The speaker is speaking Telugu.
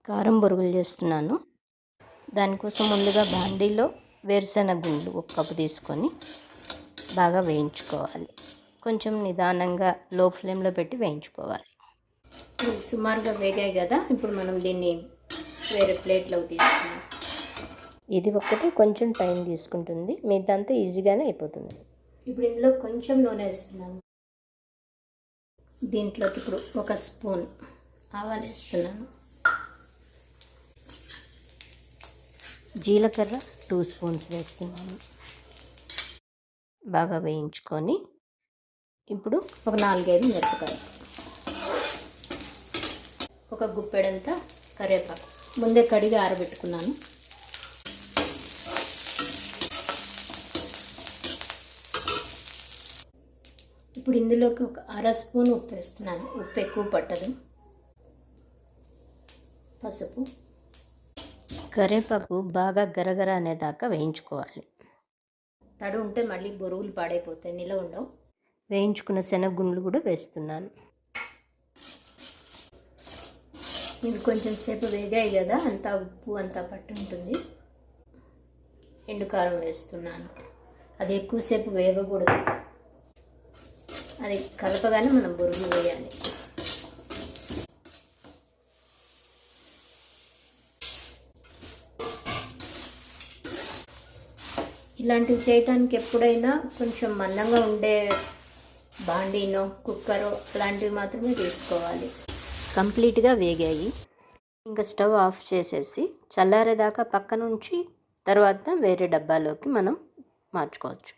కారం బొరుగులు చేస్తున్నాను. దానికోసం ముందుగా బాండీలో వేరుశెనగ గుండ్లు 1 కప్పు తీసుకొని బాగా వేయించుకోవాలి. కొంచెం నిదానంగా లో ఫ్లేమ్లో పెట్టి వేయించుకోవాలి. సుమారుగా వేగాయి కదా, ఇప్పుడు మనం దీన్ని వేరే ప్లేట్లోకి తీసుకున్నాం. ఇది ఒక్కటే కొంచెం టైం తీసుకుంటుంది, మిగతాంతా ఈజీగానే అయిపోతుంది. ఇప్పుడు ఇందులో కొంచెం నూనె వేస్తున్నాను. దీంట్లోకి ఇప్పుడు 1 స్పూన్ ఆవాలు వేస్తున్నాను. జీలకర్ర 2 స్పూన్స్ వేస్తున్నాను. బాగా వేయించుకొని ఇప్పుడు ఒక 4-5 మిరపకాయలు, ఒక గుప్పెడంతా కరివేపాకు ముందే కడిగి ఆరబెట్టుకున్నాను. ఇప్పుడు ఇందులోకి ఒక 1/2 స్పూన్ ఉప్పు వేస్తున్నాను. ఉప్పు ఎక్కువ పట్టదు. పసుపు, కరివేపాకు బాగా గరగర అనేదాకా వేయించుకోవాలి. తడి ఉంటే మళ్ళీ బొరుగులు పాడైపోతాయి, నిలవ ఉండవు. వేయించుకున్న శనగగుండ్లు కూడా వేస్తున్నాను. ఇవి కొంచెం సేపు వేగాయి కదా, అంతా ఉప్పు అంతా పట్టి ఉంటుంది. ఎండుకారం వేస్తున్నాను. అది ఎక్కువసేపు వేగకూడదు, అది కలపగానే మనం బొరుగులు వేయాలి. ఇలాంటివి చేయడానికి ఎప్పుడైనా కొంచెం మందంగా ఉండే బాండీనో కుక్కరో అలాంటివి మాత్రమే తీసుకోవాలి. కంప్లీట్గా వేగాయి. ఇంకా స్టవ్ ఆఫ్ చేసేసి చల్లారేదాకా పక్కనుంచి తర్వాత వేరే డబ్బాలోకి మనం మార్చుకోవచ్చు.